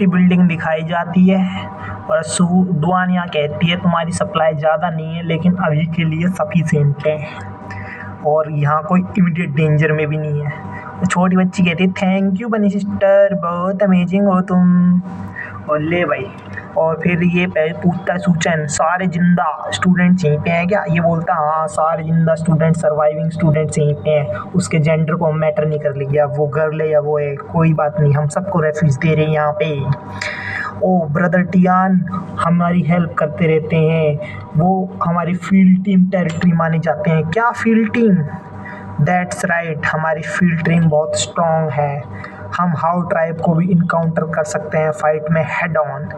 छोटी बिल्डिंग दिखाई जाती है और दुआनिया कहती है तुम्हारी सप्लाई ज़्यादा नहीं है लेकिन अभी के लिए सफिशिएंट है और यहाँ कोई इमीडिएट डेंजर में भी नहीं है। तो छोटी बच्ची कहती है थैंक यू बनी सिस्टर, बहुत अमेजिंग हो तुम। और ले भाई, और फिर ये पूछता है सूचन सारे जिंदा स्टूडेंट्स यहीं पे हैं क्या? ये बोलता है हाँ सारे जिंदा स्टूडेंट सर्वाइविंग स्टूडेंट्स यहीं पे हैं। उसके जेंडर को हम मैटर नहीं कर लेंगे, अब वो गर्ल है या वो है कोई बात नहीं, हम सबको रेफ्यूज दे रहे हैं यहाँ पे। ओ ब्रदर टियान हमारी हेल्प करते रहते हैं, वो हमारी फील्ड टीम टेरिटरी माने जाते हैं। क्या फील्ड टीम? दैट्स राइट, हमारी फील्ड टीम बहुत स्ट्रॉन्ग है, हम हाउ ट्राइब को भी इनकाउंटर कर सकते हैं फाइट में हेड ऑन।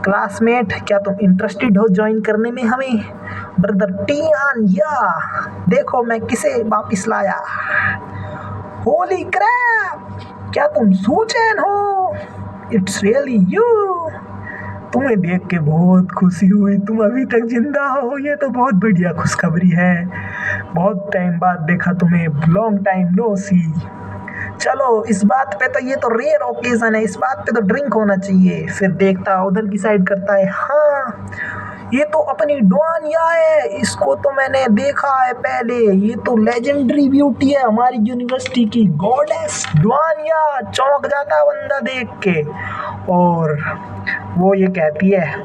क्लासमेट क्या तुम इंटरेस्टेड हो ज्वाइन करने में हमें? ब्रदर टियान या देखो मैं किसे वापिस लाया। होली क्रैप, क्या तुम सूचैन हो? इट्स रियली यू, तुम्हें देख के बहुत खुशी हुई, तुम अभी तक जिंदा हो, ये तो बहुत बढ़िया खुशखबरी है। बहुत टाइम बाद देखा तुम्हें, लॉन्ग टाइम नो सी। चलो इस बात पे तो, ये तो रेयर ओकेजन है, इस बात पे तो ड्रिंक होना चाहिए। फिर देखता उधर की साइड करता है, हाँ ये तो अपनी डुआनिया है, इसको तो मैंने देखा है पहले, ये तो लेजेंडरी ब्यूटी है हमारी यूनिवर्सिटी की, गॉडेस डुआनिया। चौंक जाता है बंदा देख के। और वो ये कहती है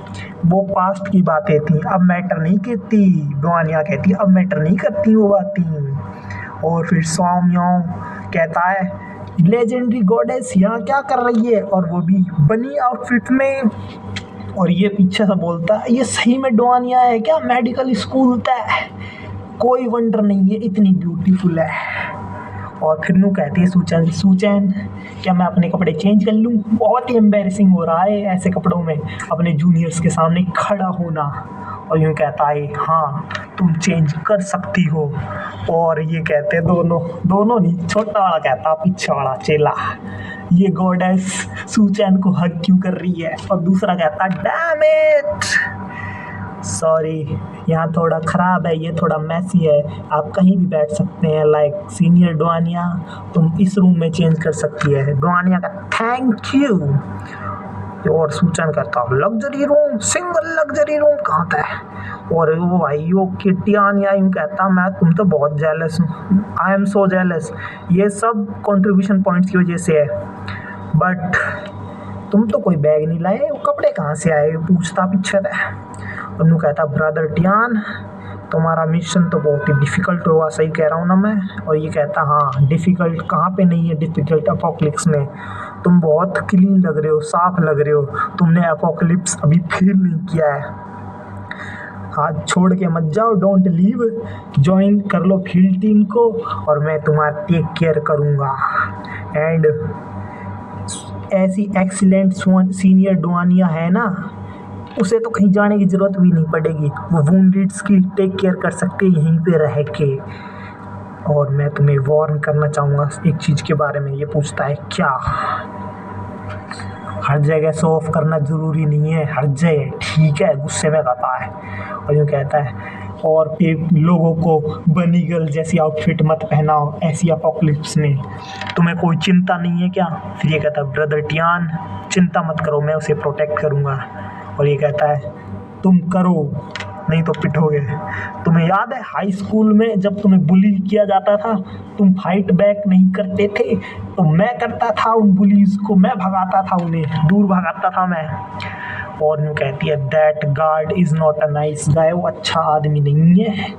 वो पास्ट की बातें थी, अब मैटर नहीं करती। डुआनिया कहती है अब मैटर नहीं करती वो बातें। और फिर सौम्यो कहता है लेजेंडरी गॉडेस यहाँ क्या कर रही है, और वो भी बनी आउटफिट में। और ये पीछे से बोलता है ये सही में डुआनिया है क्या? मेडिकल स्कूल तय, कोई वंडर नहीं है इतनी ब्यूटीफुल है। और फिर नू कहती है सूचैन क्या मैं अपने कपड़े चेंज कर लूँ? बहुत ही एम्बेरसिंग हो रहा है ऐसे कपड़ों में अपने जूनियर्स के सामने खड़ा होना। और यूँ कहता है हाँ तुम चेंज कर सकती हो। और ये कहते दोनों नहीं, छोटा वाला कहता पीछे वाला चेला ये गॉडेस सूचैन को हग क्यों कर रही है? और दूसरा कहता डैम इट, सॉरी यहाँ थोड़ा ख़राब है, ये थोड़ा मैसी है, आप कहीं भी बैठ सकते हैं। लाइक सीनियर डुआनिया तुम इस रूम में चेंज कर सकती है। डुआनिया का थैंक यू। और सूचन करता luxury room, single luxury room कहाँ था? और वो भाई वो टियानिया यूँ कहता मैं तुम तो बहुत जेलस हूँ, आई एम सो जेलस, ये सब कंट्रीब्यूशन पॉइंट्स की वजह से है, बट तुम तो कोई बैग नहीं लाए, वो कपड़े कहाँ से आए? पूछता पीछे था। उन्होंने कहता ब्रदर टियान तुम्हारा मिशन तो बहुत ही डिफ़िकल्ट होगा, सही कह रहा हूँ ना मैं? और ये कहता हाँ डिफ़िकल्ट कहाँ पे नहीं है, डिफ़िकल्ट अपोकलिप्स में। तुम बहुत क्लीन लग रहे हो, साफ लग रहे हो, तुमने अपोकलिप्स अभी फील नहीं किया है। हाथ छोड़ के मत जाओ, डोंट लीव, ज्वाइन कर लो फील्ड टीम को और मैं तुम्हारा टेक केयर करूँगा। एंड ऐसी एक्सीलेंट सीनियर डुआनिया है ना, उसे तो कहीं जाने की ज़रूरत भी नहीं पड़ेगी, वो वुंडेड्स की टेक केयर कर सकते यहीं पे रह के। और मैं तुम्हें वार्न करना चाहूँगा एक चीज़ के बारे में। ये पूछता है क्या? हर जगह शो ऑफ करना ज़रूरी नहीं है, हर जगह ठीक है, गुस्से में कहता है। और यूँ कहता है और फिर लोगों को बनी गर्ल जैसी आउटफिट मत पहनाओ ऐसी अपोकलिप्स में, तुम्हें कोई चिंता नहीं है क्या? फिर ये कहता है ब्रदर टियान चिंता मत करो, मैं उसे प्रोटेक्ट करूँगा। और ये कहता है तुम करो नहीं तो पिटोगे। तुम्हें याद है हाई स्कूल में जब तुम्हें बुली किया जाता था, तुम फाइट बैक नहीं करते थे, तो मैं करता था उन बुलीज को, मैं भगाता था उन्हें, दूर भगाता था मैं। और यूँ कहती है that guard is not a nice guy, वो अच्छा आदमी नहीं है,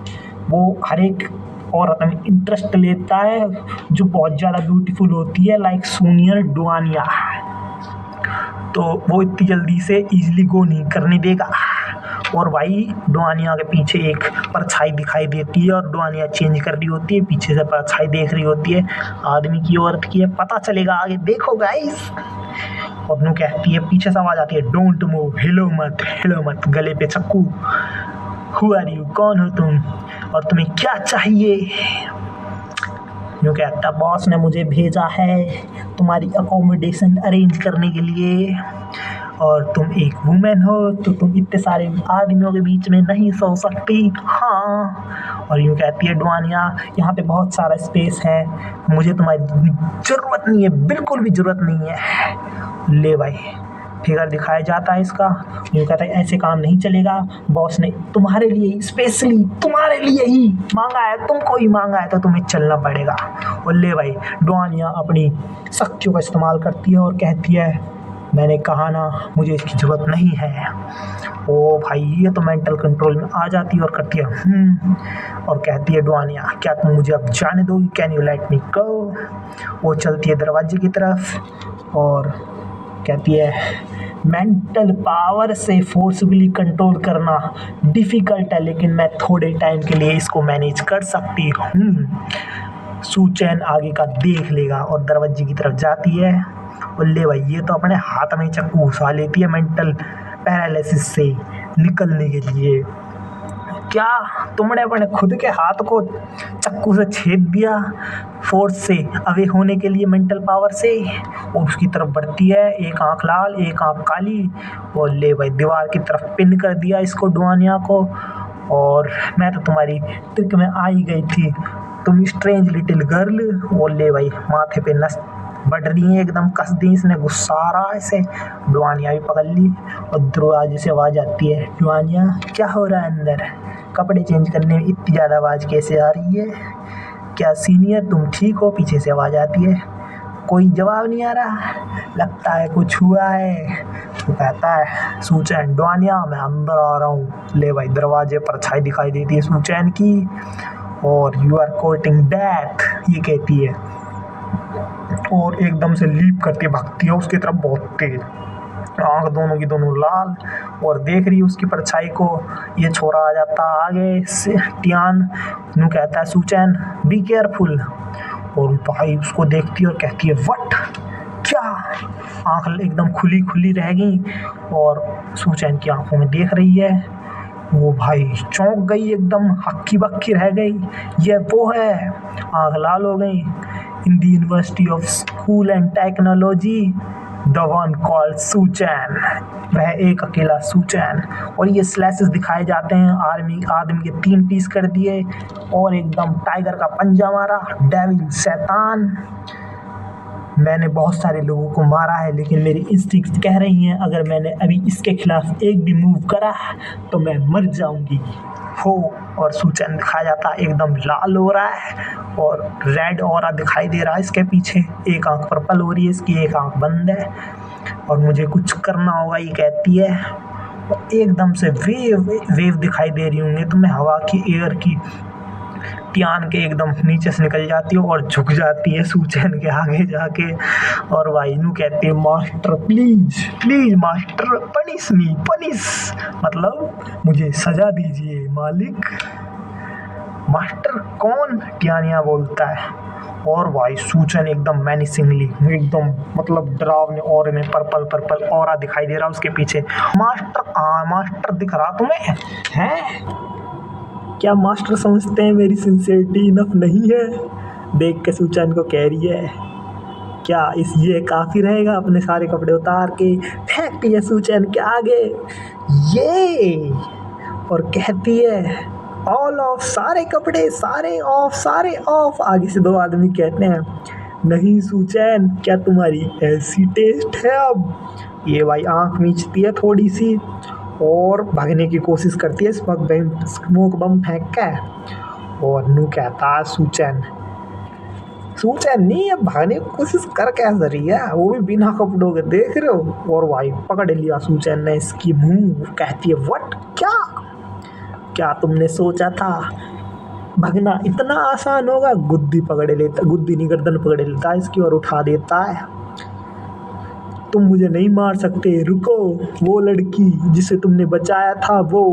वो हर एक औरत में इंटरेस्ट लेता है जो बहुत ज़्यादा ब्यूटीफुल होती है, लाइक सूनियर डुआनिया, तो वो इतनी जल्दी से ईजिली गो नहीं करने देगा। और भाई डुआनिया के पीछे एक परछाई दिखाई देती है और डुआनिया चेंज कर रही होती है, पीछे से परछाई देख रही होती है, आदमी की औरत की है, पता चलेगा आगे देखो गाइस। और नु कहती है पीछे से आवाज आती है डोंट मूव, हिलो मत, गले पे चक्कू। हु आर यू, कौन हो तुम और तुम्हें क्या चाहिए? यूँ कहता बॉस ने मुझे भेजा है तुम्हारी अकोमोडेशन अरेंज करने के लिए, और तुम एक वुमेन हो तो तुम इतने सारे आदमियों के बीच में नहीं सो सकती। हाँ। और यूँ कहती है डुआनिया यहाँ पे बहुत सारा स्पेस है, मुझे तुम्हारी ज़रूरत नहीं है, बिल्कुल भी ज़रूरत नहीं है। ले भाई फिगर दिखाया जाता है इसका। यूँ कहता है ऐसे काम नहीं चलेगा, बॉस ने तुम्हारे लिए स्पेशली तुम्हारे लिए ही मांगा है, तुमको ही मांगा है, तो तुम्हें चलना पड़ेगा। और ले भाई, डुआनिया अपनी शक्तियों का इस्तेमाल करती है और कहती है मैंने कहा ना मुझे इसकी ज़रूरत नहीं है। ओ भाई ये तो मेंटल कंट्रोल में आ जाती है और करती है और कहती है डुआनिया क्या तुम मुझे अब जाने दोगी, कैन यू लेट मी गो। वो चलती है दरवाजे की तरफ और कहती है मेंटल पावर से फोर्सफुली कंट्रोल करना डिफ़िकल्ट है, लेकिन मैं थोड़े टाइम के लिए इसको मैनेज कर सकती हूँ। सुचैन आगे का देख लेगा और दरवाजे की तरफ जाती है। और ले भाई ये तो अपने हाथ में चाकू घुसा लेती है मेंटल पैरालिसिस से निकलने के लिए। क्या तुमने अपने खुद के हाथ को चाकू से छेद दिया फोर्स से अवे होने के लिए मेंटल पावर से। और उसकी तरफ बढ़ती है, एक आंख लाल एक आंख काली। और ले भाई दीवार की तरफ पिन कर दिया इसको डुआनिया को। और मैं तो तुम्हारी ट्रिक में आ ही गई थी, तुम स्ट्रेंज लिटिल गर्ल। और ले भाई माथे पे नस बढ़ रही है एकदम, कस दी इसने, गुस्सा आ रहा है इसे। डुआनिया भी पकड़ ली और दरवाजे से आवाज़ आती है डुआनिया क्या हो रहा है अंदर, कपड़े चेंज करने में इतनी ज़्यादा आवाज़ कैसे आ रही है, क्या सीनियर तुम ठीक हो। पीछे से आवाज़ आती है, कोई जवाब नहीं आ रहा, लगता है कुछ हुआ है। तो कहता है सुचैन डुआनिया मैं अंदर आ रहा हूँ। ले भाई दरवाजे पर छाई दिखाई देती है सुचैन की और यू आर कोर्टिंग डेथ ये कहती है और एकदम से लीप करके भागती है उसकी तरफ बहुत तेज, आँख दोनों की दोनों लाल और देख रही है उसकी परछाई को। ये छोरा आ जाता आगे से, टियान नू कहता है सुचैन बी केयरफुल। और भाई उसको देखती है और कहती है व्हाट क्या, आँख एकदम खुली खुली रह गई और सुचैन की आंखों में देख रही है। वो भाई चौंक गई एकदम, हक्की बक्की रह गई, ये वो है, आँख लाल हो गई। In the university of school and technology the one called Suchan, वह एक अकेला सुचैन। और ये स्लैसेस दिखाए जाते हैं, आदमी के 3 पीस कर दिए और एकदम टाइगर का पंजा मारा, डेविल शैतान। मैंने बहुत सारे लोगों को मारा है लेकिन मेरी इंस्टिंक्ट कह रही हैं अगर मैंने अभी इसके खिलाफ एक भी मूव करा तो मैं मर जाऊंगी हो। और सुचैन दिखाया जाता है एकदम लाल हो रहा है और रेड ऑरा दिखाई दे रहा है इसके पीछे, एक आंख पर्पल हो रही है इसकी, एक आंख बंद है और मुझे कुछ करना होगा ये कहती है। और एकदम से वेव दिखाई दे रही होंगी तुम्हें, हवा की, एयर की। टियान के एकदम नीचे से निकल जाती है और झुक जाती है सुचैन के आगे जाके और वाइनू कहती है master please please master punish me punish, मतलब मुझे सजा दीजिए मालिक। मास्टर कौन, टियानिया बोलता है। और भाई सुचैन एकदम मैनिसिंगली एकदम मतलब डरावने और में पर्पल पर्पल ऑरा दिखाई दे रहा उसके पीछे। मास्टर मास्टर दिख रहा तुम्हें हैं, क्या मास्टर समझते हैं मेरी सिंसियरिटी इनफ नहीं है। देख के सुचैन को कह रही है क्या इस ये काफ़ी रहेगा, अपने सारे कपड़े उतार के फेंक दिए सुचैन के आगे ये और कहती है ऑल ऑफ, सारे कपड़े सारे ऑफ। आगे से 2 आदमी कहते हैं नहीं सुचैन क्या तुम्हारी ऐसी टेस्ट है अब। ये भाई आँख मीचती है थोड़ी सी और भागने की कोशिश करती है स्मोक बम फेंक के। और नू कहता है सुचैन नहीं, अब भागने की कोशिश कर कैसे रही है, वो भी बिना कपड़ों के, देख रहे हो। और भाई पकड़ लिया सुचैन ने इसकी मुंह, कहती है व्हाट क्या तुमने सोचा था भागना इतना आसान होगा। गुद्दी नहीं गर्दन पकड़ लेता है इसकी और उठा देता है। तुम मुझे नहीं मार सकते, रुको, वो लड़की जिसे तुमने बचाया था वो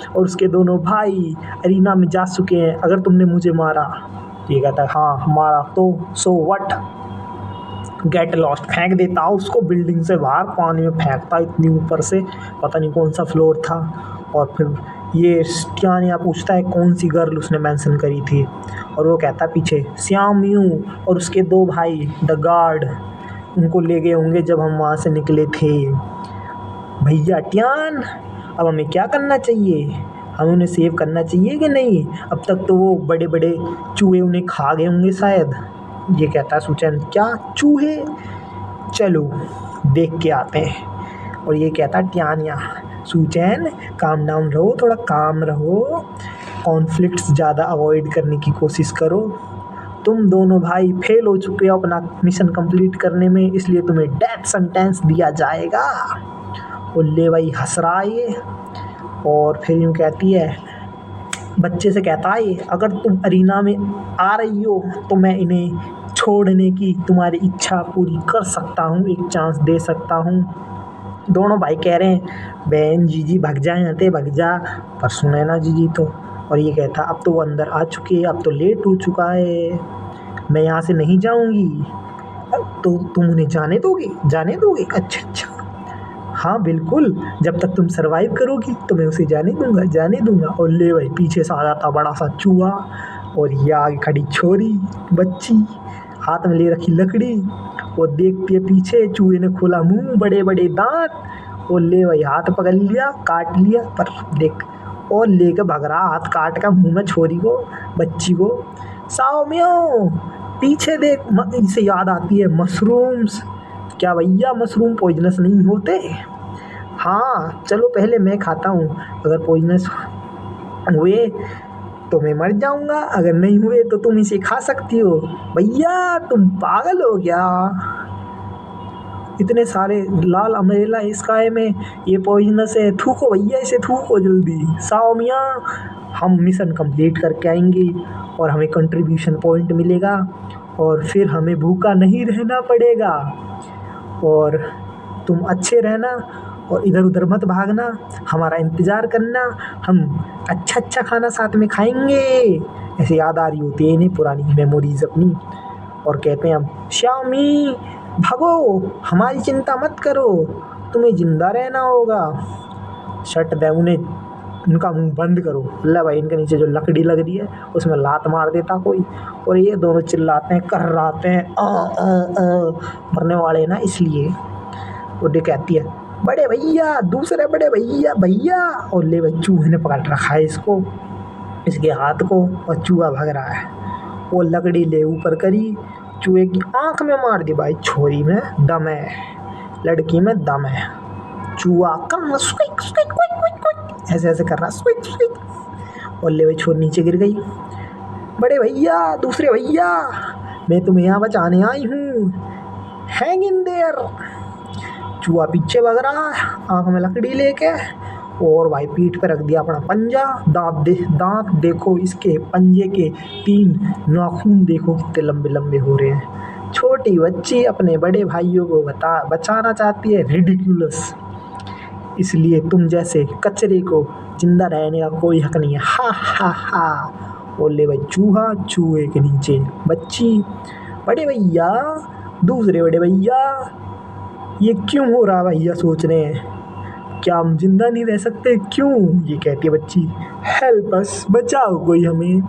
और उसके दोनों भाई अरीना में जा चुके हैं, अगर तुमने मुझे मारा। ये कहता है हाँ मारा तो सो व्हाट, गेट लॉस्ट, फेंक देता उसको बिल्डिंग से बाहर, पानी में फेंकता इतनी ऊपर से, पता नहीं कौन सा फ्लोर था। और फिर ये टियानिया पूछता है कौन सी गर्ल उसने मेंशन करी थी और वो कहता है पीछे श्याम यू और उसके 2 भाई द गार्ड, उनको ले गए होंगे जब हम वहाँ से निकले थे। भैया टियान अब हमें क्या करना चाहिए, हमें उन्हें सेव करना चाहिए कि नहीं, अब तक तो वो बड़े बड़े चूहे उन्हें खा गए होंगे शायद। ये कहता है सुचैन क्या चूहे, चलो देख के आते हैं। और ये कहता टियानिया, सुचैन काम डाउन रहो, थोड़ा काम रहो, कॉन्फ्लिक्ट्स ज़्यादा अवॉइड करने की कोशिश करो। तुम दोनों भाई फेल हो चुके हो अपना मिशन कंप्लीट करने में, इसलिए तुम्हें डेथ सेंटेंस दिया जाएगा। और ले भाई हंस रहा है ये, और फिर यूँ कहती है, बच्चे से कहता है ये, अगर तुम अरीना में आ रही हो तो मैं इन्हें छोड़ने की तुम्हारी इच्छा पूरी कर सकता हूँ, एक चांस दे सकता हूँ। दोनों भाई कह रहे हैं बहन जीजी भग जाए यहाँ से, भग जा, पर सुने ना जीजी तो। और ये कहता अब तो वो अंदर आ चुकी है, अब तो लेट हो चुका है, मैं यहाँ से नहीं जाऊँगी। तो तुम उन्हें जाने दोगे? जाने दोगे? अच्छा अच्छा, हाँ बिल्कुल, जब तक तुम सरवाइव करोगी तो मैं उसे जाने दूंगा, जाने दूंगा। और ले भाई पीछे से आ जाता बड़ा सा चूहा, और ये आगे खड़ी छोरी बच्ची हाथ में ले रखी लकड़ी, और देखती है पीछे चूहे ने खोला मुंह, बड़े बड़े दांत, और ले भाई हाथ पकड़ लिया, काट लिया, पर देख, और लेके भाग रहा हाथ काट का मुंह में छोरी को, बच्ची को। साओ म्याओ पीछे देख, इसे याद आती है मशरूम्स। क्या भैया मशरूम पॉइजनस नहीं होते? हाँ चलो पहले मैं खाता हूँ, अगर पॉइजनस हुए तो मैं मर जाऊँगा, अगर नहीं हुए तो तुम इसे खा सकती हो। भैया तुम पागल हो क्या? इतने सारे लाल अम्ब्रेला स्काई में, ये पॉइजनस है, थूको भैया इसे, थूको जल्दी। साओ मियाँ हम मिशन कंप्लीट करके आएंगे और हमें कंट्रीब्यूशन पॉइंट मिलेगा, और फिर हमें भूखा नहीं रहना पड़ेगा, और तुम अच्छे रहना और इधर उधर मत भागना, हमारा इंतज़ार करना, हम अच्छा अच्छा खाना साथ में खाएंगे। ऐसे याद आ रही होती है इन्हें पुरानी मेमोरीज अपनी, और कहते हैं अब श्यामी भागो, हमारी चिंता मत करो, तुम्हें जिंदा रहना होगा। शट दे उन्हें, उनका मुंह बंद करो। अल्लाह भाई इनके नीचे जो लकड़ी लग रही है उसमें लात मार देता कोई, और ये दोनों चिल्लाते हैं, कर्राते हैं, मरने वाले ना इसलिए। और ये कहती है बड़े भैया, दूसरे बड़े भैया भैया, और ले भाई चूहे ने पकड़ रखा है इसको, इसके हाथ को, और चूहा भाग रहा है। वो लकड़ी ले ऊपर करी, चूहे की आंख में मार दी भाई, छोरी में दम है, लड़की में दम है। चूहा कम squeak squeak quick quick quick ऐसे ऐसे कर रहा स्क्विक स्क्विक, और ले भाई छोरी नीचे गिर गई। बड़े भैया, दूसरे भैया, मैं तुम्हें यहाँ बचाने आई हूँ, हैंग इन देयर। चूहा पीछे भाग रहा है आंख में लकड़ी लेके, और भाई पीठ पे रख दिया अपना पंजा, दांत देखो इसके पंजे के 3 नाखून देखो कितने लंबे लंबे हो रहे हैं। छोटी बच्ची अपने बड़े भाइयों को बचाना चाहती है, रिडिक्यूलस, इसलिए तुम जैसे कचरे को जिंदा रहने का कोई हक नहीं है, हा हा हा। और ले भाई चूहा, चूहे के नीचे बच्ची, बड़े भैया, दूसरे बड़े भैया, ये क्यों हो रहा भैया, सोच रहे हैं क्या हम जिंदा नहीं रह सकते, क्यों? ये कहती है बच्ची, हेल्प अस, बचाओ कोई हमें,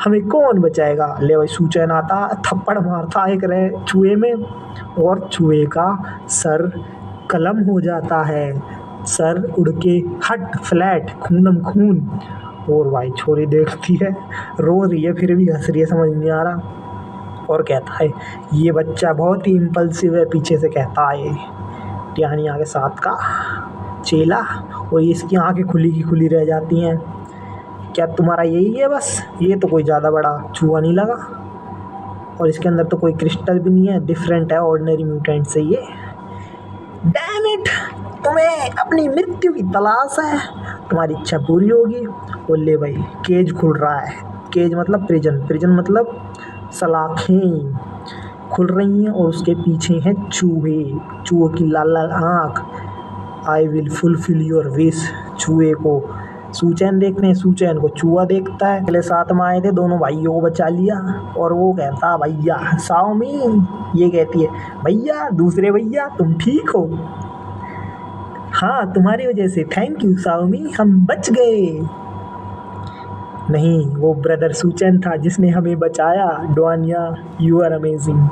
हमें कौन बचाएगा? ले भाई सूचन आता, थप्पड़ मारता एक रहे चूहे में, और चूहे का सर कलम हो जाता है, सर उड़ के हट फ्लैट, खूनम खून। और भाई छोरी देखती है, रो रही है, फिर भी हंस रही है, समझ नहीं आ रहा, और कहता है ये बच्चा बहुत ही इम्पल्सिव है, पीछे से कहता है टियानिया के साथ का चेला, और इसकी आंखें खुली की खुली रह जाती हैं। क्या तुम्हारा यही है बस? ये तो कोई ज़्यादा बड़ा चूहा नहीं लगा, और इसके अंदर तो कोई क्रिस्टल भी नहीं है, डिफरेंट है ऑर्डिनरी म्यूटेंट से ये। डैम इट, तुम्हें अपनी मृत्यु की तलाश है, तुम्हारी इच्छा पूरी होगी। और ले भाई केज खुल रहा है, केज मतलब प्रिजन, प्रिजन मतलब सलाखें खुल रही हैं, और उसके पीछे हैं चूहे, चूहों की लाल लाल आँख। I will fulfil your wish. चूहे को सूचैन देखते हैं, सूचैन को चूहा देखता है, पहले साथ में आए थे, दोनों भाइयों को बचा लिया, और वो कहता भैया साओमी, ये कहती है भैया, दूसरे भैया, तुम ठीक हो? हाँ तुम्हारी वजह से, थैंक यू साओमी, हम बच गए। नहीं, वो ब्रदर सूचैन था जिसने हमें बचाया, डोनिया यू आर अमेजिंग।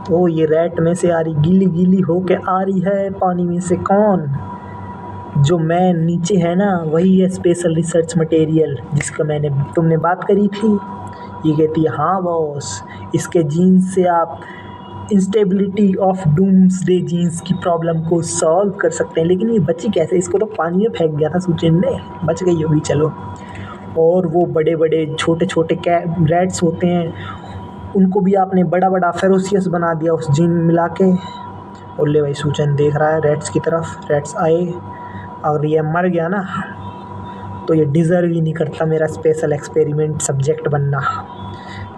ओ ये रैट में से आ रही, गीली गीली होके आ रही है पानी में से, कौन? जो मैन नीचे है ना, वही है स्पेशल रिसर्च मटेरियल जिसका तुमने बात करी थी। ये कहती है हाँ बॉस, इसके जीन्स से आप इंस्टेबिलिटी ऑफ डूम्सडे जीन्स की प्रॉब्लम को सॉल्व कर सकते हैं। लेकिन ये बची कैसे? इसको तो पानी में फेंक दिया था सुचेन ने, बच गई होगी चलो। और वो बड़े बड़े छोटे छोटे रैट्स होते हैं, उनको भी आपने बड़ा बड़ा फेरोसियस बना दिया उस जीन में मिला के। और ले भाई सुचेन देख रहा है रैट्स की तरफ। रैट्स आए और ये मर गया ना, तो ये डिज़र्व ही नहीं करता मेरा स्पेशल एक्सपेरिमेंट सब्जेक्ट बनना।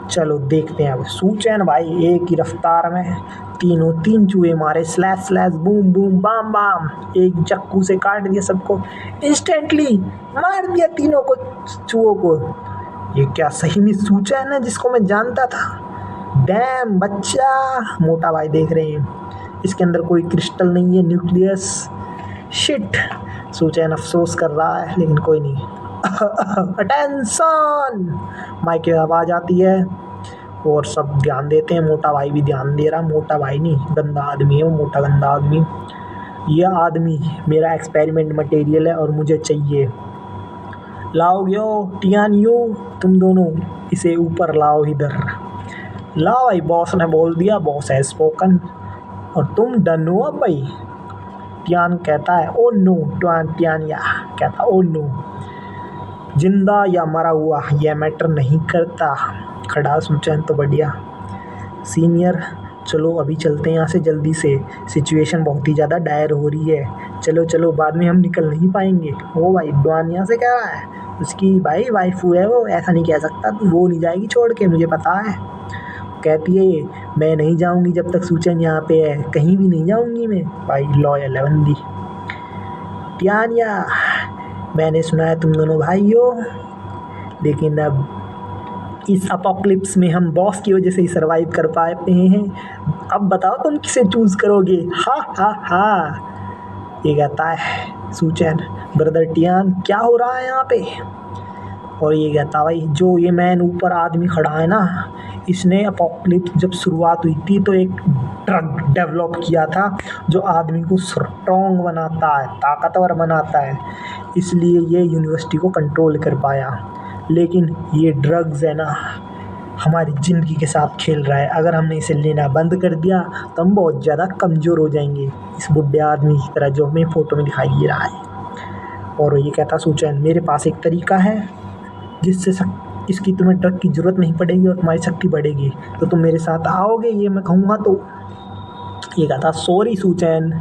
चलो देखते हैं अब। सुचैन भाई एक ही रफ्तार में तीन चूहे मारे, slash slash boom boom bam bam, एक चाकू से काट दिया सबको, इंस्टेंटली मार दिया तीनों को, चूहों को। ये क्या सही में सुचैन है जिसको मैं जानता था? डैम बच्चा। मोटा भाई देख रहे हैं इसके अंदर कोई क्रिस्टल नहीं है, न्यूक्लियस। शिट। सुचैन अफसोस कर रहा है लेकिन कोई नहीं। अटेंशन, माइक की आवाज़ आती है और सब ध्यान देते हैं। मोटा भाई भी ध्यान दे रहा। मोटा भाई नहीं, गंदा आदमी है वो, मोटा गंदा आदमी। यह आदमी मेरा एक्सपेरिमेंट मटेरियल है और मुझे चाहिए। लाओगे टियान यू, तुम दोनों इसे ऊपर लाओ इधर। लाओ भाई, बॉस ने बोल दिया, बॉस है स्पोकन। और तुम डन हो अब भाई? टियान कहता है ओ नो। टियान या कहता ओ नो, जिंदा या मरा हुआ यह मैटर नहीं करता। खड़ा सुचैन तो बढ़िया। सीनियर चलो अभी चलते हैं यहाँ से जल्दी से, सिचुएशन बहुत ही ज़्यादा डायर हो रही है। चलो चलो, बाद में हम निकल नहीं पाएंगे। ओ भाई डॉन यहाँ से कह रहा है, उसकी भाई वाइफू है वो, ऐसा नहीं कह सकता, वो नहीं जाएगी छोड़ के, मुझे पता है। कहती है मैं नहीं जाऊँगी जब तक सुचैन यहाँ पे है, कहीं भी नहीं जाऊँगी मैं। भाई लॉयल है बंदी। टियानिया मैंने सुना है तुम दोनों भाई हो, लेकिन अब इस अपोक्लिप्स में हम बॉस की वजह से ही सरवाइव कर पाए हैं। अब बताओ तुम किसे चूज करोगे? हा हा हा। ये कहता है सुचैन, ब्रदर टियान क्या हो रहा है यहाँ पे? और ये कहता भाई जो ये मैन ऊपर आदमी खड़ा है ना, इसने अपोक्लिप्स जब शुरुआत हुई थी तो एक ड्रग डेवलप किया था जो आदमी को स्ट्रॉन्ग बनाता है, ताकतवर बनाता है, इसलिए ये यूनिवर्सिटी को कंट्रोल कर पाया। लेकिन ये ड्रग्स है ना, हमारी ज़िंदगी के साथ खेल रहा है। अगर हमने इसे लेना बंद कर दिया तो हम बहुत ज़्यादा कमज़ोर हो जाएंगे, इस बुढ़े आदमी की तरह जो हमें फ़ोटो में दिखाई दे रहा है। और ये कहता सुचैन मेरे पास एक तरीका है जिससे इसकी तुम्हें ड्रग की ज़रूरत नहीं पड़ेगी और तुम्हारी शक्ति बढ़ेगी, तो तुम मेरे साथ आओगे? ये मैं कहूँगा तो। ये कहता सॉरी सुचैन,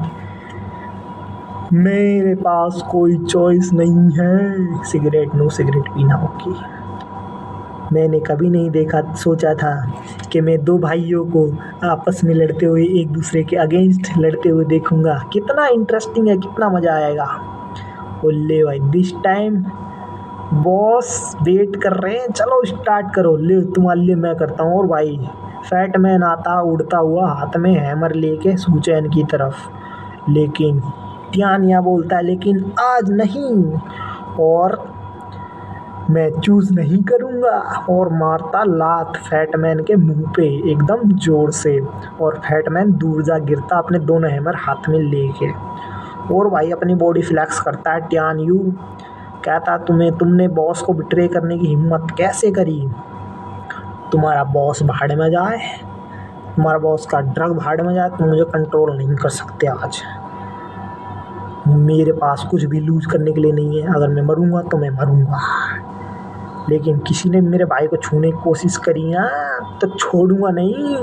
मेरे पास कोई चॉइस नहीं है। सिगरेट, नो सिगरेट पीना ओके। मैंने कभी नहीं देखा, सोचा था कि मैं दो भाइयों को आपस में लड़ते हुए, एक दूसरे के अगेंस्ट लड़ते हुए देखूंगा। कितना इंटरेस्टिंग है, कितना मज़ा आएगा। बोले भाई दिस टाइम बॉस वेट कर रहे हैं, चलो स्टार्ट करो। ले तुम्हारे लिए मैं करता हूँ। और भाई फैट मैन आता उड़ता हुआ हाथ में हैमर लेके सुचैन की तरफ। लेकिन टियानिया बोलता है लेकिन आज नहीं, और मैं चूज़ नहीं करूँगा। और मारता लात फैटमैन के मुंह पे एकदम ज़ोर से, और फैटमैन दूर जा गिरता अपने दोनों हैमर हाथ में लेके। और भाई अपनी बॉडी फ्लैक्स करता है टियान यू। कहता तुमने बॉस को बिट्रे करने की हिम्मत कैसे करी? तुम्हारा बॉस भाड़ में जाए, तुम्हारा बॉस का ड्रग भाड़ में जाए, तुम मुझे कंट्रोल नहीं कर सकते। आज मेरे पास कुछ भी लूज करने के लिए नहीं है। अगर मैं मरूंगा तो मैं मरूंगा, लेकिन किसी ने मेरे भाई को छूने की कोशिश करी ना तो छोड़ूंगा नहीं।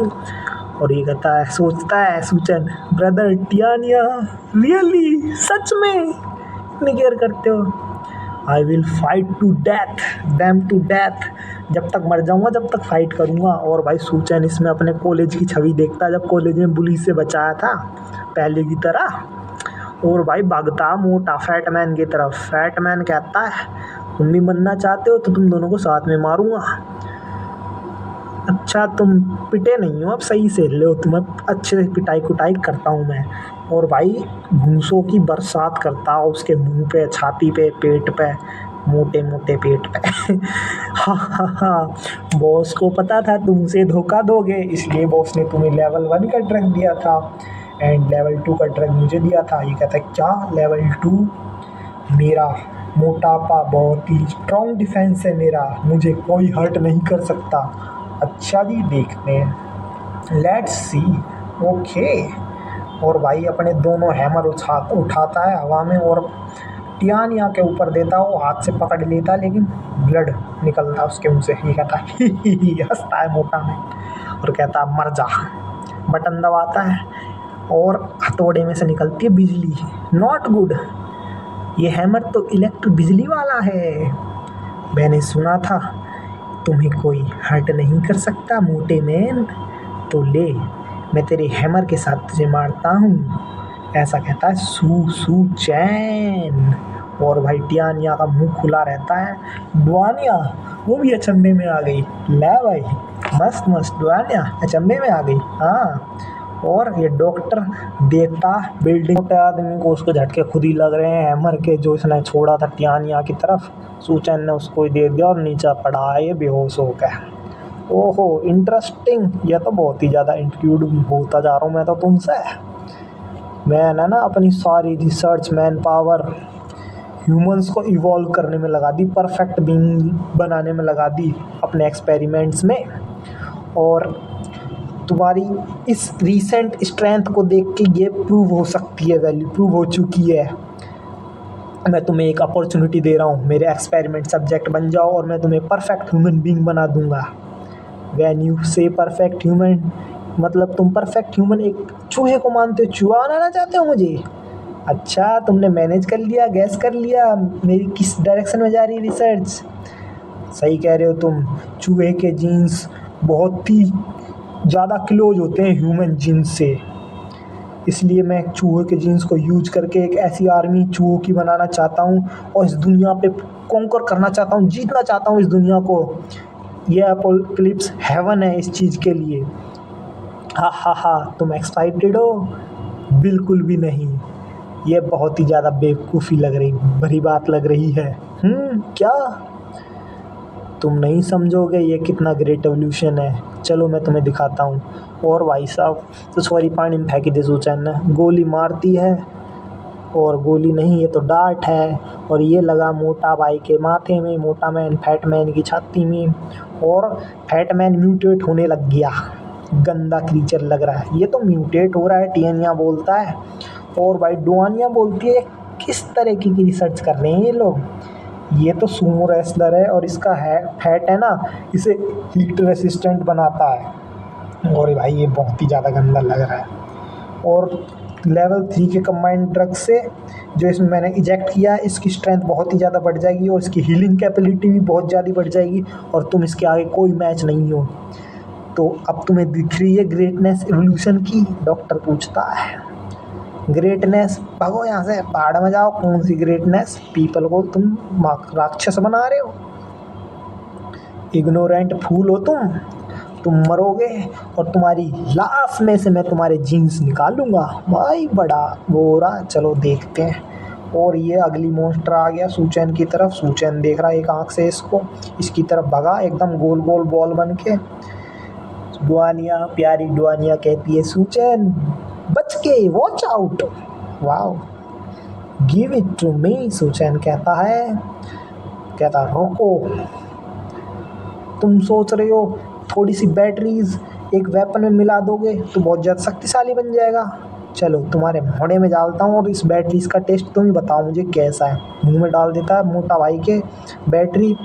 और ये कहता है, सोचता है सुचैन, ब्रदर टियानिया रियली, सच में इतनी केयर करते हो? I will fight to death, damn to death. जब तक मर जाऊंगा जब तक फाइट करूंगा। और भाई सुचैन इसमें अपने कॉलेज की छवि देखता है, जब कॉलेज में बुली से बचाया था पहले की तरह। और भाई भागता मोटा फैटमैन की तरफ। फैटमैन कहता है तुम भी मरना चाहते हो तो तुम दोनों को साथ में मारूंगा। अच्छा तुम पिटे नहीं हो अब सही से, लो तुम्हें अच्छे से पिटाई कुटाई करता हूँ मैं। और भाई घूंसों की बरसात करता उसके मुंह पे, छाती पे, पेट पे, मोटे मोटे पेट पे। हाँ हाँ हाँ, बॉस को पता था तुम उसे धोखा दोगे, इसलिए बॉस ने तुम्हें लेवल 1 का ड्रग दिया था एंड लेवल 2 का ड्रग मुझे दिया था। ये कहता है क्या लेवल 2? मेरा मोटापा बहुत ही स्ट्रॉन्ग डिफेंस है मेरा, मुझे कोई हर्ट नहीं कर सकता। अच्छा जी देखते हैं, लेट्स सी। ओके। और भाई अपने दोनों हैमर उठाता है हवा में और टियानिया के ऊपर देता है, वो हाथ से पकड़ लेता है लेकिन ब्लड निकलता है उसके मुंह से। ये कहता है हंसता है मोटा में और कहता है मर जा। बटन दबाता है और हथौड़े में से निकलती है बिजली। नॉट गुड, ये हैमर तो इलेक्ट्रिक बिजली वाला है। मैंने सुना था तुम्हें कोई हर्ट नहीं कर सकता मोटे मैन, तो ले मैं तेरे हैमर के साथ तुझे मारता हूँ। ऐसा कहता है सू सू चैन। और भाई टियानिया का मुंह खुला रहता है। डुआनिया वो भी अचंभे में आ गई। ले भाई मस्त मस्त, डुआनिया अचंभे में आ गई। हाँ, और ये डॉक्टर देखता बिल्डिंग पे आदमी को, उसको झटके खुद ही लग रहे हैं हैमर के जो इसने छोड़ा था टियानिया की तरफ। सूचन ने उसको ही दे दिया और नीचे पड़ा है ये बेहोश हो गया। ओहो इंटरेस्टिंग, यह तो बहुत ही ज़्यादा इंट्रोड्यूड होता जा रहा हूँ मैं तो तुमसे। मैंने ना अपनी सारी रिसर्च मैन पावर ह्यूमंस को इवॉल्व करने में लगा दी, परफेक्ट बीइंग बनाने में लगा दी अपने एक्सपेरिमेंट्स में। और तुम्हारी इस रीसेंट स्ट्रेंथ को देख के ये प्रूव हो सकती है, वैल्यू प्रूव हो चुकी है। मैं तुम्हें एक अपॉर्चुनिटी दे रहा हूँ, मेरे एक्सपेरिमेंट सब्जेक्ट बन जाओ और मैं तुम्हें परफेक्ट ह्यूमन बीइंग बना दूंगा। वैन यू से परफेक्ट ह्यूमन, मतलब तुम परफेक्ट ह्यूमन एक चूहे को मानते हो, चूहा बनाना चाहते हो मुझे। अच्छा तुमने मैनेज कर लिया, गैस कर लिया मेरी किस डायरेक्शन में जा रही है रिसर्च। सही कह रहे हो तुम, चूहे के जीन्स बहुत ही ज़्यादा क्लोज होते हैं ह्यूमन जीन्स से, इसलिए मैं चूहे के जीन्स को यूज करके एक ऐसी आर्मी चूहों की बनाना चाहता हूँ और इस दुनिया पे कॉन्कर करना चाहता हूँ, जीतना चाहता हूँ इस दुनिया को। ये एपोकलिप्स हेवन है इस चीज़ के लिए। हा, तुम एक्साइटेड हो? बिल्कुल भी नहीं, ये बहुत ही ज़्यादा बेवकूफ़ी लग रही भरी बात लग रही है। क्या तुम नहीं समझोगे ये कितना ग्रेट एवोल्यूशन है? चलो मैं तुम्हें दिखाता हूँ। और भाई साहब तो सॉरी पानी में फेंक दे सूचन ने, गोली मारती है और गोली नहीं ये तो डार्ट है और ये लगा मोटा भाई के माथे में, मोटा मैन फैट मैन की छाती में, और फैट मैन म्यूटेट होने लग गया। गंदा क्रीचर लग रहा है, ये तो म्यूटेट हो रहा है टियानिया बोलता है। और भाई डुआनिया बोलती है किस तरह की रिसर्च कर रहे हैं ये लोग, ये तो सूमो रेसलर है और इसका फैट है ना इसे हीट रेसिस्टेंट बनाता है। और भाई ये बहुत ही ज़्यादा गंदा लग रहा है। और लेवल 3 के कंबाइंड ड्रग से जो इसमें मैंने इजेक्ट किया, इसकी स्ट्रेंथ बहुत ही ज़्यादा बढ़ जाएगी और इसकी हीलिंग कैपेबिलिटी भी बहुत ज़्यादा बढ़ जाएगी और तुम इसके आगे कोई मैच नहीं हो। तो अब तुम्हें दिख रही है ग्रेटनेस एवोल्यूशन की? डॉक्टर पूछता है। ग्रेटनेस, भागो यहाँ से, पहाड़ में जाओ। कौन सी ग्रेटनेस? पीपल को तुम राक्षस बना रहे हो, इग्नोरेंट फूल हो तुम मरोगे और तुम्हारी लाश में से मैं तुम्हारे जीन्स निकालूंगा। भाई बड़ा गोरा, चलो देखते हैं। और ये अगली मॉन्स्टर आ गया सूचन की तरफ। सूचन देख रहा है एक आंख से इसको, इसकी तरफ भगा एकदम गोल गोल बॉल बन के। डुआनिया, प्यारी डुआनिया कहती है सूचन बच के, watch out. Wow, give it to me. Suchan कहता रोको, तुम सोच रहे हो थोड़ी सी बैटरीज एक वेपन में मिला दोगे तो बहुत ज़्यादा शक्तिशाली बन जाएगा। चलो तुम्हारे मोड़े में डालता हूँ और इस बैटरीज का टेस्ट तुम ही बताओ मुझे कैसा है। मुंह में डाल देता है मोटा भाई के बैटरी,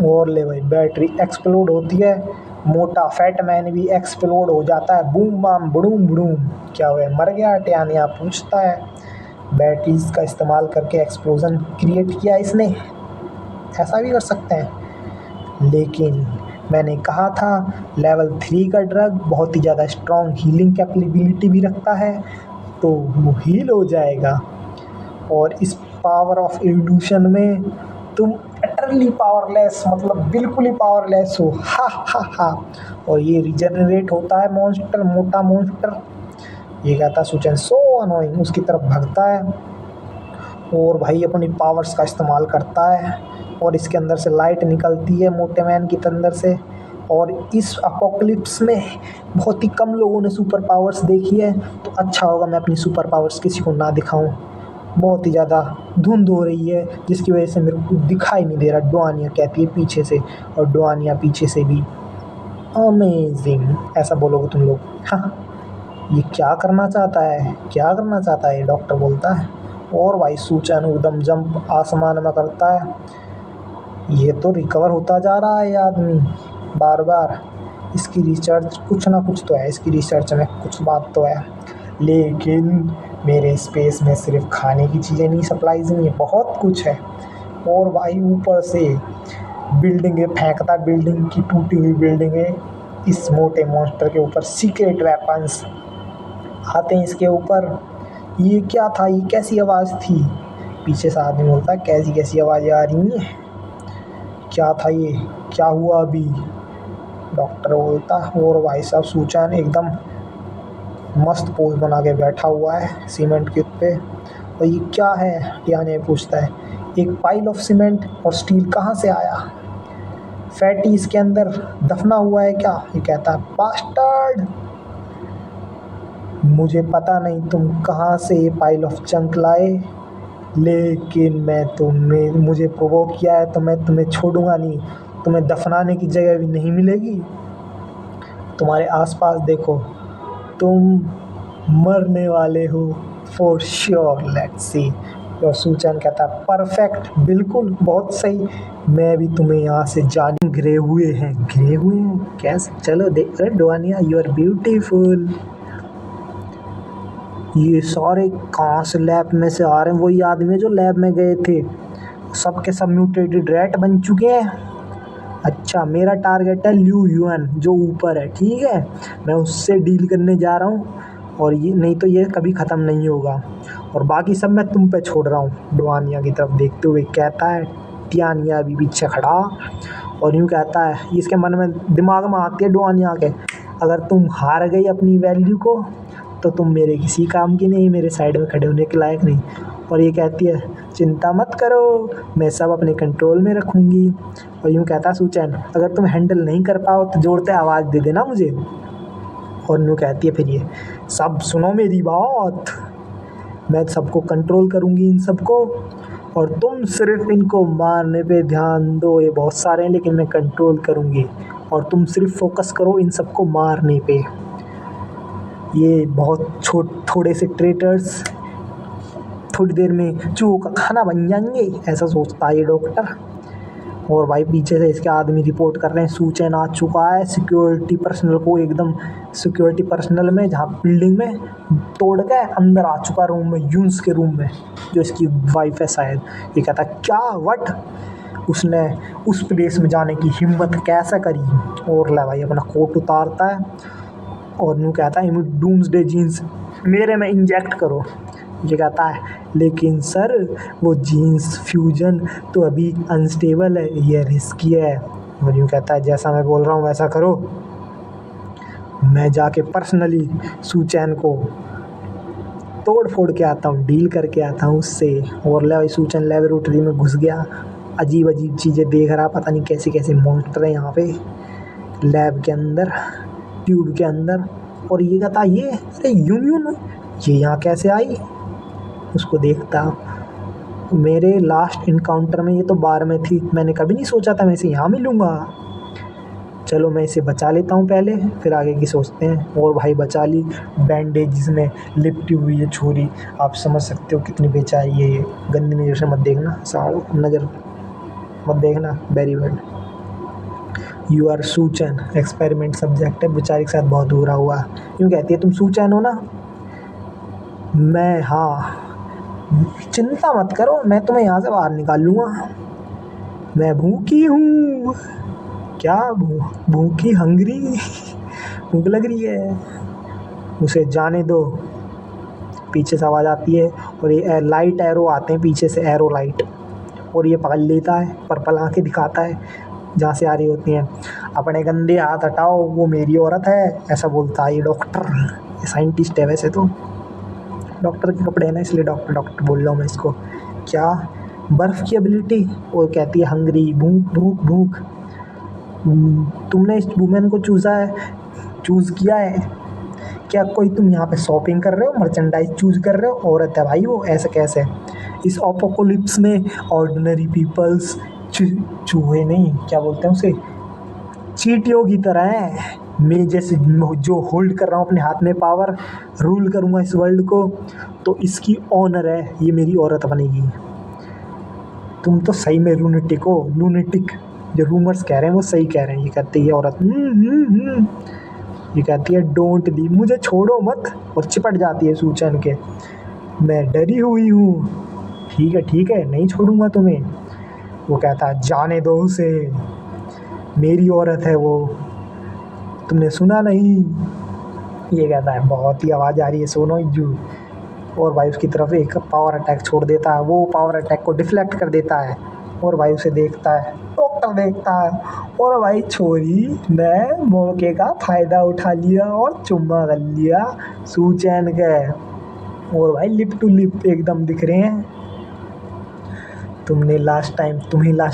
और ले भाई बैटरी एक्सप्लोड होती है। मोटा फैट मैन भी एक्सप्लोड हो जाता है। बूम बाम बड़ूम बड़ूम। क्या हुआ, मर गया? टियानिया पूछता है। बैटरीज का इस्तेमाल करके एक्सप्लोजन क्रिएट किया इसने, ऐसा भी कर सकते हैं। लेकिन मैंने कहा था लेवल 3 का ड्रग बहुत ही ज़्यादा स्ट्रॉन्ग हीलिंग कैपेबिलिटी भी रखता है, तो वो हील हो जाएगा। और इस पावर ऑफ एवोल्यूशन में तुम एटरली पावरलेस, मतलब बिल्कुल ही पावरलेस हो। हा। और ये रिजनरेट होता है मॉन्स्टर, मोटा मॉन्स्टर। ये कहता सूचन सो अनोइंग, उसकी तरफ भागता है और भाई अपनी पावर्स का इस्तेमाल करता है और इसके अंदर से लाइट निकलती है मोटे मैन के अंदर से। और इस अपोकलिप्स में बहुत ही कम लोगों ने सुपर पावर्स देखी है, तो अच्छा होगा मैं अपनी सुपर पावर्स किसी को ना दिखाऊं। बहुत ही ज़्यादा धुंध हो रही है जिसकी वजह से मेरे को दिखाई नहीं दे रहा। डुआनिया कहती है पीछे से, और डुआनिया पीछे से भी। अमेजिंग ऐसा बोलोगे तुम लोग? हाँ, ये क्या करना चाहता है, क्या करना चाहता है ये, डॉक्टर बोलता है। और भाई सूचन एकदम जंप आसमान में करता है। ये तो रिकवर होता जा रहा है ये आदमी बार बार। इसकी रिसर्च कुछ ना कुछ तो है, इसकी रिसर्च में कुछ बात तो है। लेकिन मेरे स्पेस में सिर्फ खाने की चीज़ें नहीं सप्लाईज नहीं है, बहुत कुछ है। और भाई ऊपर से बिल्डिंगें फेंकता, बिल्डिंग की टूटी हुई बिल्डिंगें इस मोटे मॉन्स्टर के ऊपर। सीक्रेट वेपन्स आते हैं इसके ऊपर। ये क्या था, ये कैसी आवाज़ थी? पीछे से आदमी बोलता है कैसी कैसी आवाज़ें आ रही हैं, क्या था ये, क्या हुआ अभी? डॉक्टर बोलता है। और भाई साहब सूचन एकदम मस्त पोज बना के बैठा हुआ है सीमेंट के पे। और ये क्या है, टियाने पूछता है। एक पाइल ऑफ सीमेंट और स्टील कहाँ से आया? फैटी इसके अंदर दफना हुआ है क्या? ये कहता है बास्टर्ड, मुझे पता नहीं तुम कहाँ से ये पाइल ऑफ जंक लाए, लेकिन मुझे प्रोवोक किया है तो मैं तुम्हें छोड़ूंगा नहीं। तुम्हें दफनाने की जगह भी नहीं मिलेगी। तुम्हारे आसपास देखो, तुम मरने वाले हो फॉर श्योर, लेट्स सी। और सूचन कहता है परफेक्ट, बिल्कुल बहुत सही। मैं भी तुम्हें यहाँ से जाने। घिरे हुए हैं, घिरे हुए हैं कैसे? चलो देख रहे डोनिया, यू आर ब्यूटीफुल। ये सारे कहाँ से लैब में से आ रहे हैं? वही आदमी जो लैब में गए थे, सबके सब म्यूटेटेड रैट बन चुके हैं। अच्छा, मेरा टारगेट है ल्यू युआन जो ऊपर है, ठीक है, मैं उससे डील करने जा रहा हूँ। और ये नहीं तो ये कभी ख़त्म नहीं होगा। और बाकी सब मैं तुम पे छोड़ रहा हूँ। डुआनिया की तरफ देखते हुए कहता है। टियानिया भी पीछे खड़ा और यूँ कहता है, इसके मन में दिमाग में आती है डुआनिया के, अगर तुम हार गई अपनी वैल्यू को तो तुम मेरे किसी काम की नहीं, मेरे साइड में खड़े होने के लायक नहीं। और ये कहती है चिंता मत करो, मैं सब अपने कंट्रोल में रखूँगी। और यूँ कहता है सूचन, अगर तुम हैंडल नहीं कर पाओ तो जोर से आवाज़ दे देना मुझे। और यूँ कहती है फिर ये, सब सुनो मेरी बात, मैं सबको कंट्रोल करूँगी इन सबको, और तुम सिर्फ इनको मारने पे ध्यान दो। ये बहुत सारे हैं लेकिन मैं कंट्रोल करूँगी, और तुम सिर्फ फोकस करो इन सबको मारने पे। ये बहुत थोड़े से ट्रेटर्स थोड़ी देर में चूहों का खाना बन जाएंगे, ऐसा सोचता है ये डॉक्टर। और भाई पीछे से इसके आदमी रिपोर्ट कर रहे हैं, सूचन आ चुका है सिक्योरिटी पर्सनल को, एकदम सिक्योरिटी पर्सनल में, जहाँ बिल्डिंग में तोड़ के अंदर आ चुका रूम में, यूंस के रूम में, जो इसकी वाइफ है शायद। ये कहता है क्या वट, उसने उस प्लेस में जाने की हिम्मत कैसे करी? और ला भाई अपना कोट उतारता है और यूँ कहता है डूम्सडे जीन्स मेरे में इंजेक्ट करो। ये कहता है लेकिन सर वो जीन्स फ्यूजन तो अभी अनस्टेबल है, ये रिस्की है। और यूँ कहता है जैसा मैं बोल रहा हूँ वैसा करो, मैं जाके पर्सनली सूचैन को तोड़ फोड़ के आता हूँ, डील करके आता हूँ उससे। और ले सूचन लेबोरेटरी में घुस गया, अजीब अजीब चीज़ें देख रहा, पता नहीं कैसे कैसे मॉन्स्टर है यहाँ पे लैब के अंदर, ट्यूब के अंदर। और ये कहता ये अरे यूनियन ये यहाँ कैसे आई? उसको देखता, मेरे लास्ट इनकाउंटर में ये तो बार में थी, मैंने कभी नहीं सोचा था मैं इसे यहाँ मिलूँगा। चलो मैं इसे बचा लेता हूँ पहले, फिर आगे की सोचते हैं। और भाई बचा ली, बैंडेज जिसमें लिपटी हुई है छुरी, आप समझ सकते हो कितनी बेचारी है ये। गंदी नज़र से मत देखना, नज़र मत देखना, very bad. You are Suchan, experiment subject है, बेचारी के साथ बहुत बुरा हुआ। यूँ कहती है तुम सूचन हो ना? मैं, हाँ, चिंता मत करो, मैं तुम्हें यहाँ से बाहर निकाल लूँगा। मैं भूखी हूँ। क्या भूखी, हंग्री? भूख लग रही है, उसे जाने दो। पीछे से आवाज़ आती है और ये लाइट एरो आते हैं पीछे से, एरो लाइट, और ये पकड़ लेता है, पर्पल आंखें दिखाता है जहाँ से आ रही होती हैं। अपने गंदे हाथ हटाओ, वो मेरी औरत है, ऐसा बोलता है ये डॉक्टर। ये साइंटिस्ट है वैसे तो, डॉक्टर के कपड़े हैं ना इसलिए डॉक्टर डॉक्टर बोल रहा हूँ मैं इसको। क्या बर्फ़ की एबिलिटी? वो कहती है हंग्री, भूख भूख भूख। तुमने इस वुमेन को चूज़ किया है क्या? कोई तुम यहाँ पे शॉपिंग कर रहे हो, मर्चेंडाइज चूज़ कर रहे हो? औरत है भाई वो, ऐसे कैसे? इस अपोकोलिप्स में ऑर्डिनरी पीपल्स चूहे नहीं, क्या बोलते हैं उसे, चींटियों की तरह है। मैं जैसे जो होल्ड कर रहा हूँ अपने हाथ में पावर, रूल करूँगा इस वर्ल्ड को, तो इसकी ऑनर है, ये मेरी औरत बनेगी। तुम तो सही में लूनेटिक हो, लूनेटिक। जो रूमर्स कह रहे हैं वो सही कह रहे हैं। ये कहती है औरत, ये कहती है डोंट लीव, मुझे छोड़ो मत, और चिपट जाती है सूचन के। मैं डरी हुई हूँ। ठीक है, नहीं छोड़ूंगा तुम्हें। वो कहता है जाने दो उसे, मेरी औरत है वो, तुमने सुना नहीं। ये कहता है बहुत ही आवाज़ आ रही है, सोनो इज्जू। और भाई उसकी तरफ एक पावर अटैक छोड़ देता है, वो पावर अटैक को डिफ्लेक्ट कर देता है। और भाई उसे देखता है, डॉक्टर देखता है, और भाई छोरी मैं मौके का फ़ायदा उठा लिया और चुम्मा कर लिया सूचैन के। और भाई लिप टू लिप एकदम दिख रहे हैं। तुम्हें लास्ट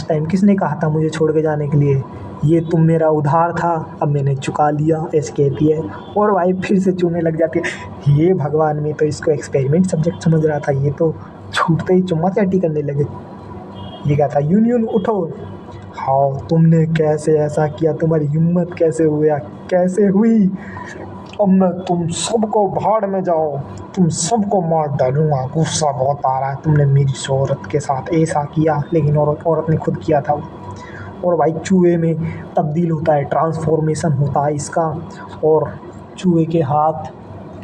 टाइम किसने कहा था मुझे छोड़ के जाने के लिए? ये तुम मेरा उधार था, अब मैंने चुका लिया, ऐसे कहती है। और भाई फिर से चूने लग जाती है। ये भगवान, में तो इसको एक्सपेरिमेंट सब्जेक्ट समझ रहा था, ये तो छूटते ही चुम्मा चाटी करने लगे। ये कहता यूनियन उठो। हाँ तुमने कैसे ऐसा किया, तुम्हारी हिम्मत कैसे हुई? अब मैं तुम सबको भाड़ में जाओ, तुम सबको मार डालूंगा। गुस्सा बहुत आ रहा है, तुमने मेरी औरत के साथ ऐसा किया, लेकिन औरत ने खुद किया था। और भाई चूहे में तब्दील होता है, ट्रांसफॉर्मेशन होता है इसका। और चूहे के हाथ,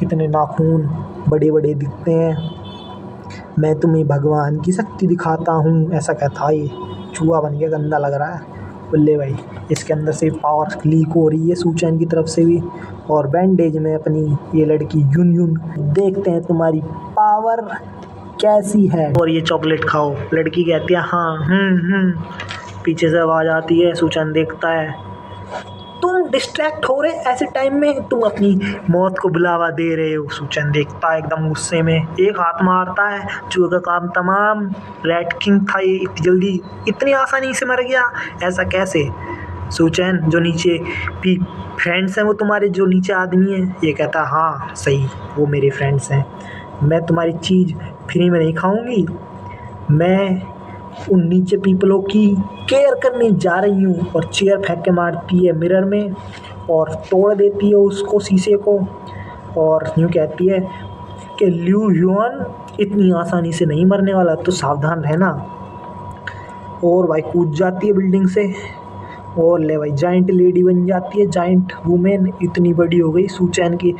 कितने नाखून बड़े बड़े दिखते हैं। मैं तुम्हें भगवान की शक्ति दिखाता हूँ, ऐसा कहता है। ये चूहा बन गया, गंदा लग रहा है। बल्ले भाई इसके अंदर से पावर लीक हो रही है सूचैन की तरफ से भी। और बैंडेज में अपनी ये लड़की यून देखते हैं तुम्हारी पावर कैसी है, और ये चॉकलेट खाओ। लड़की कहती है हाँ। पीछे से आवाज़ आती है, सूचैन देखता है तुम डिस्ट्रैक्ट हो रहे ऐसे टाइम में, तुम अपनी मौत को बुलावा दे रहे हो। सूचैन देखता है एकदम गुस्से में, एक हाथ मारता है, चूहे का काम तमाम। रैट किंग था ये, इतनी जल्दी इतनी आसानी से मर गया, ऐसा कैसे? सूचैन जो नीचे भी फ्रेंड्स हैं वो तुम्हारे, जो नीचे आदमी हैं। ये कहता हाँ सही, वो मेरे फ्रेंड्स हैं। मैं तुम्हारी चीज़ फ्री में नहीं खाऊंगी, मैं उन नीचे पीपलों की केयर करने जा रही हूँ। और चेयर फेंक के मारती है मिरर में और तोड़ देती है उसको, शीशे को। और यूँ कहती है कि ल्यू ह्यून इतनी आसानी से नहीं मरने वाला, तो सावधान रहना। और भाई कूद जाती है बिल्डिंग से, और ले भाई जाइंट लेडी बन जाती है, जाइंट वुमेन इतनी बड़ी हो गई सूचैन की,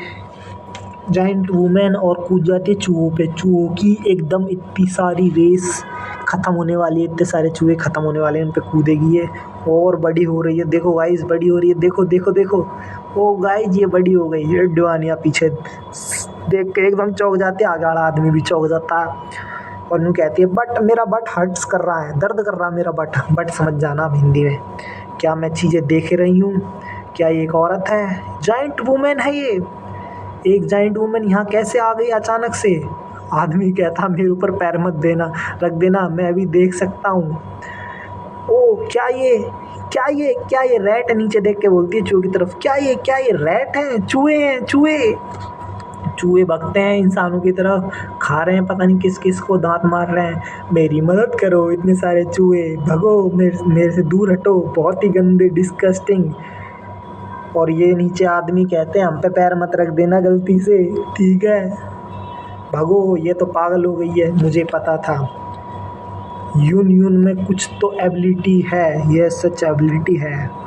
जाइंट वुमेन। और कूद जाती है चूहों पे, चूहों की एकदम इतनी सारी रेस ख़त्म होने वाली है, इतने सारे चूहे ख़त्म होने वाले हैं, उन पे कूदेगी ये। और बड़ी हो रही है, देखो गाइस बड़ी हो रही है, देखो। ओ गाइस ये बड़ी हो गई। ये डुआनिया पीछे देख के एकदम चौंक जाते हैं, आगे वाला आदमी भी चौंक जाता है। और यूँ कहती है बट मेरा बट हर्ट्स कर रहा है, दर्द कर रहा है मेरा बट समझ जाना अब हिंदी में। क्या मैं चीज़ें देख रही हूँ? क्या ये एक औरत है? जाइंट वुमेन है ये, एक जाइंट वुमन यहाँ कैसे आ गई अचानक से? आदमी कहता मेरे ऊपर पैर मत देना, रख देना, मैं अभी देख सकता हूँ। ओ क्या ये रैट है? नीचे देख के बोलती है चूहे की तरफ, क्या ये रैट हैं? चूहे भगते हैं इंसानों की तरफ, खा रहे हैं पता नहीं किस किस को, दांत मार रहे हैं। मेरी मदद करो, इतने सारे चूहे, भगो, मेरे से दूर हटो, बहुत ही गंदे, डिस्गस्टिंग। और ये नीचे आदमी कहते हैं हम पे पैर मत रख देना गलती से, ठीक है, भगो, ये तो पागल हो गई है। मुझे पता था यून में कुछ तो एबिलिटी है, ये सच एबिलिटी है।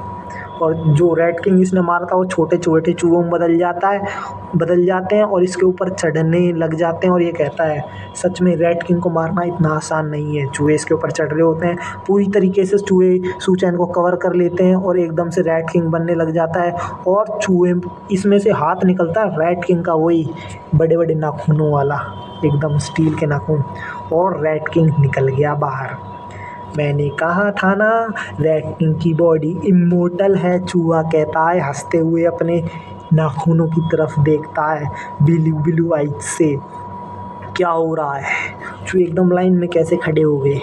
और जो रैट किंग इसने मारा था वो छोटे छोटे चूहों में बदल जाते हैं और इसके ऊपर चढ़ने लग जाते हैं। और ये कहता है सच में रैट किंग को मारना इतना आसान नहीं है, चूहे इसके ऊपर चढ़ रहे होते हैं, पूरी तरीके से चूहे सूचैन को कवर कर लेते हैं और एकदम से रैट किंग बनने लग जाता है। और चूहे इसमें से हाथ निकलता है रैट किंग का, वही बड़े बड़े नाखूनों वाला, एकदम स्टील के नाखून, और रैट किंग निकल गया बाहर। मैंने कहा था ना रैट किंग की बॉडी इमोर्टल है, चूहा कहता है हंसते हुए, अपने नाखूनों की तरफ देखता है ब्लू आइज से। क्या हो रहा है? चूहे एकदम लाइन में कैसे खड़े हो गए,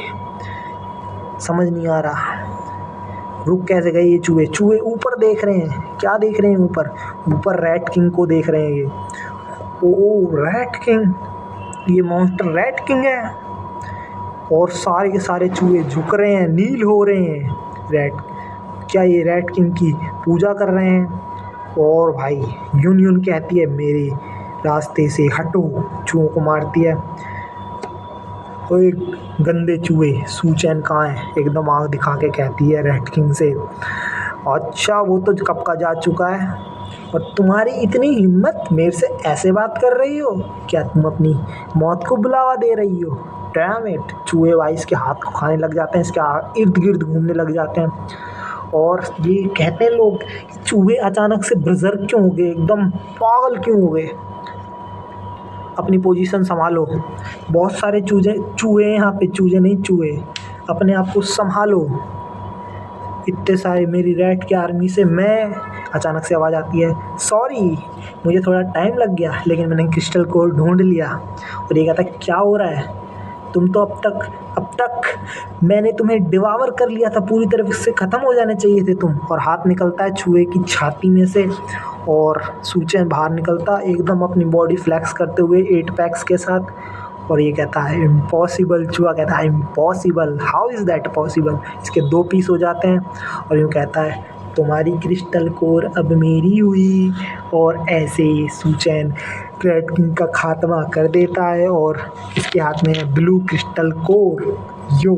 समझ नहीं आ रहा, रुक कैसे गए ये चूहे ऊपर देख रहे हैं, क्या देख रहे हैं? ऊपर रैट किंग को देख रहे हैं ये। ओ रैट किंग, ये मॉन्स्टर रैट किंग है। और सारे के सारे चूहे झुक रहे हैं, नील हो रहे हैं। क्या ये रैट किंग की पूजा कर रहे हैं? और भाई यूनियन कहती है मेरे रास्ते से हटो, चूहों को मारती है। ओए गंदे चूहे, सूचैन कहाँ है, एकदम आग दिखा के कहती है रैट किंग से। अच्छा वो तो कब का जा चुका है, और तुम्हारी इतनी हिम्मत मेरे से ऐसे बात कर रही हो, क्या तुम अपनी मौत को बुलावा दे रही हो। डैम इट, चूहे भाई इसके हाथ को खाने लग जाते हैं, इसके इर्द गिर्द घूमने लग जाते हैं। और ये कहते हैं लोग कि चूहे अचानक से बर्जर क्यों हो गए, एकदम पागल क्यों हो गए। अपनी पोजीशन संभालो, बहुत सारे चूजे चूहे हैं यहाँ पे, चूजे नहीं चूहे, अपने आप को संभालो। इतने सारे मेरी रैट की आर्मी से मैं, अचानक से आवाज़ आती है सॉरी मुझे थोड़ा टाइम लग गया, लेकिन मैंने क्रिस्टल कोर ढूंढ लिया। और ये कहता है क्या हो रहा है, तुम तो अब तक मैंने तुम्हें डिवावर कर लिया था, पूरी तरह से ख़त्म हो जाने चाहिए थे तुम। और हाथ निकलता है चूहे की छाती में से, और सूचैन बाहर निकलता एकदम अपनी बॉडी फ्लैक्स करते हुए 8 पैक्स के साथ। और ये कहता है इम्पॉसिबल, चूहा कहता है impossible, how is that possible. इसके 2 पीस हो जाते हैं, और यूँ कहता है तुम्हारी क्रिस्टल कोर अब मेरी हुई। और ऐसे ही सूचैन रैट किंग का खात्मा कर देता है, और इसके हाथ में ब्लू क्रिस्टल कोर। यो